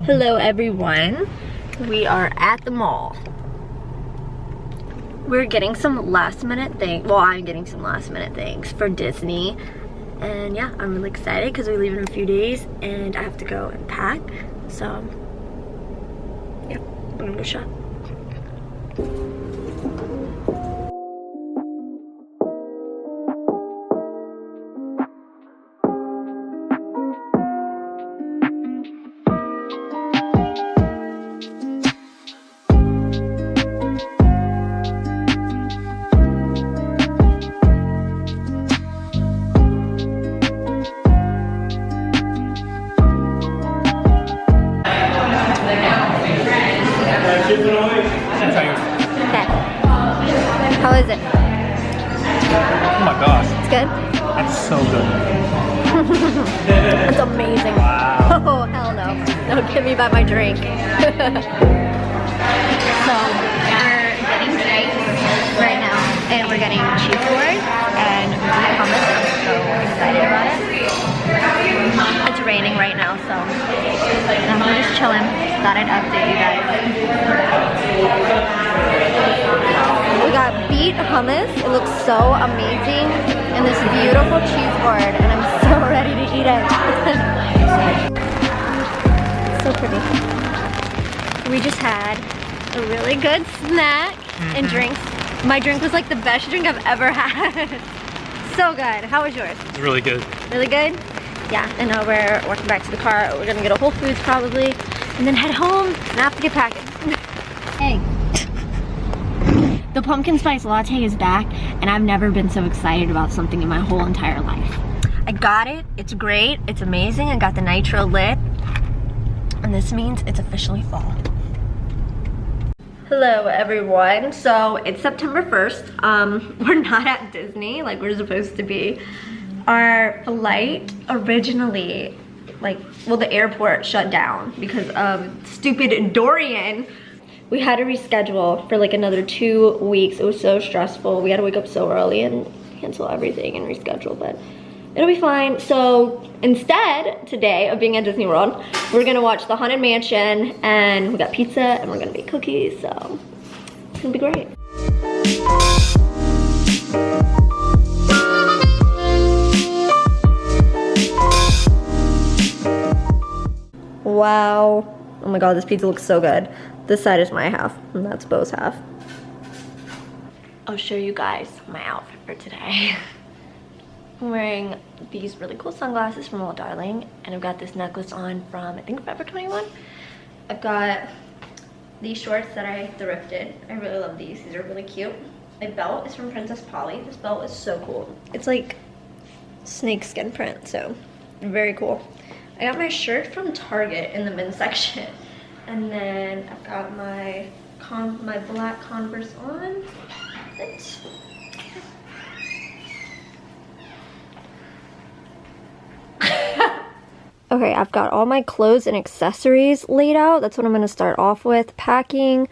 Hello everyone, we are at the mall. We're getting some last minute things, well I'm getting some last minute things for Disney. And yeah, I'm really excited because we leave in a few days and I have to go and pack. So yeah, I'm gonna go shop. Okay. How is it? Oh my gosh. It's good? That's so good. It's amazing. Wow. Oh, hell no. Don't get me by my drink. So, we're getting drinks right now. And we're getting cheese boards and hummus. I'm so excited about it. It's raining right now, so we're just chilling. Thought I'd update you guys. We got beet hummus. It looks so amazing. And this beautiful cheese board. And I'm so ready to eat it. So pretty. We just had a really good snack and drinks. My drink was like the best drink I've ever had. So good. How was yours? Really good. Really good? Yeah, and now we're walking back to the car. We're gonna go to Whole Foods probably, and then head home and I have to get packing. Hey. The pumpkin spice latte is back, and I've never been so excited about something in my whole entire life. I got it, it's great, it's amazing. I got the nitro lit, and this means it's officially fall. Hello everyone, so it's September 1st. We're not at Disney like we're supposed to be. Our flight originally, the airport shut down because of stupid Dorian. We had to reschedule for like another 2 weeks. It was so stressful. We had to wake up so early and cancel everything and reschedule, but it'll be fine. So instead, today of being at Disney World, we're gonna watch the Haunted Mansion, and we got pizza and we're gonna bake cookies, so it's gonna be great. Wow. Oh my god, this pizza looks so good. This side is my half, and that's Bo's half. I'll show you guys my outfit for today. I'm wearing these really cool sunglasses from Old Darling, and I've got this necklace on from, I think, Forever 21. I've got these shorts that I thrifted. I really love these. These are really cute. My belt is from Princess Polly. This belt is so cool. It's like snake skin print, so very cool. I got my shirt from Target in the men's section. And then I've got my black Converse on. Okay, I've got all my clothes and accessories laid out. That's what I'm gonna start off with, packing.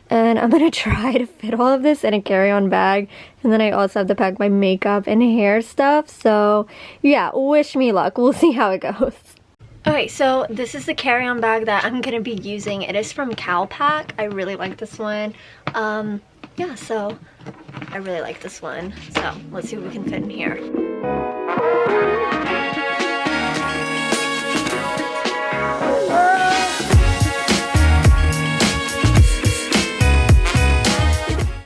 And I'm gonna try to fit all of this in a carry-on bag. And then I also have to pack my makeup and hair stuff. So yeah, wish me luck. We'll see how it goes. Okay, so this is the carry-on bag that I'm gonna be using. It is from Calpac. I really like this one. Yeah, so I really like this one. So let's see what we can fit in here.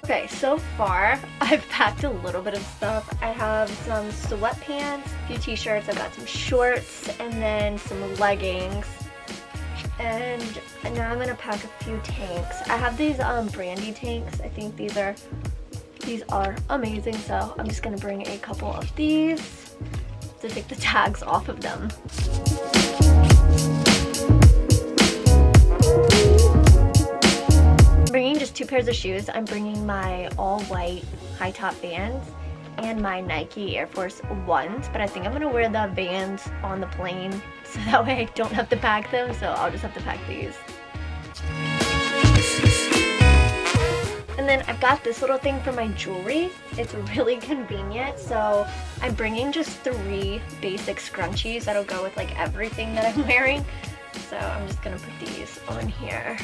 Okay, so far I've packed a little bit of stuff. I have some sweatpants, a few t-shirts, I've got some shorts, and then some leggings. And now I'm gonna pack a few tanks. I have these brandy tanks. I think these are amazing, so I'm just gonna bring a couple of these to take the tags off of them. I'm bringing just 2 pairs of shoes. I'm bringing my all-white high-top Vans and my Nike Air Force Ones, but I think I'm gonna wear the Vans on the plane so that way I don't have to pack them, so I'll just have to pack these. And then I've got this little thing for my jewelry. It's really convenient, so I'm bringing just 3 basic scrunchies that'll go with like everything that I'm wearing. so I'm just gonna put these on here.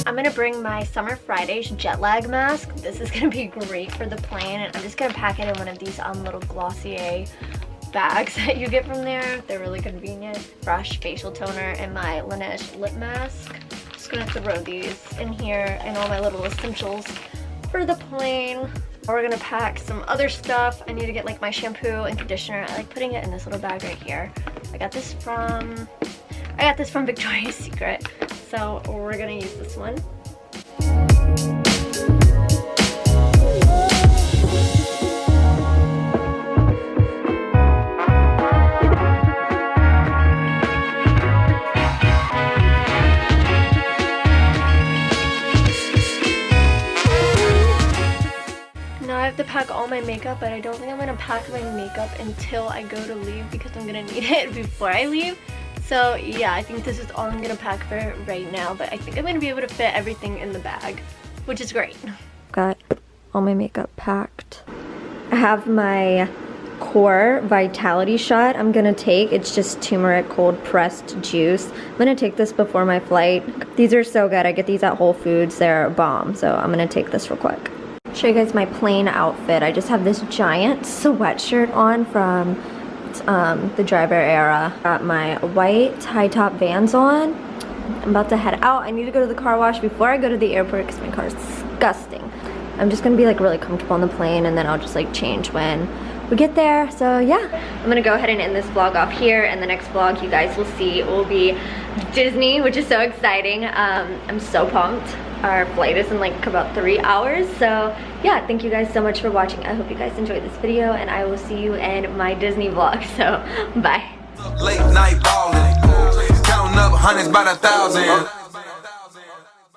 I'm gonna bring my Summer Fridays jet lag mask. This is gonna be great for the plane, and I'm just gonna pack it in one of these little Glossier bags that you get from there. They're really convenient. Fresh facial toner and my Laneige lip mask. Just gonna throw these in here and all my little essentials for the plane. We're gonna pack some other stuff. I need to get like my shampoo and conditioner. I like putting it in this little bag right here. I got this from Victoria's Secret. So we're gonna use this one. Now I have to pack all my makeup, but I don't think I'm gonna pack my makeup until I go to leave because I'm gonna need it before I leave. So yeah, I think this is all I'm gonna pack for right now, but I think I'm gonna be able to fit everything in the bag, which is great. Got all my makeup packed. I have my Core Vitality Shot I'm gonna take. It's just turmeric cold pressed juice. I'm gonna take this before my flight. These are so good. I get these at Whole Foods. They're bomb, so I'm gonna take this real quick. Show you guys my plain outfit. I just have this giant sweatshirt on from the driver era. Got my white high top Vans on. I'm about to head out. I need to go to the car wash before I go to the airport because my car is disgusting. I'm just gonna be like really comfortable on the plane, and then I'll just like change when we get there. So yeah, I'm gonna go ahead and end this vlog off here, and the next vlog you guys will see will be Disney, which is so exciting. I'm so pumped. Our flight is in like about 3 hours. So yeah, thank you guys so much for watching. I hope you guys enjoyed this video, and I will see you in my Disney vlog. So bye. Late night ballin', counting up hundreds by the thousand.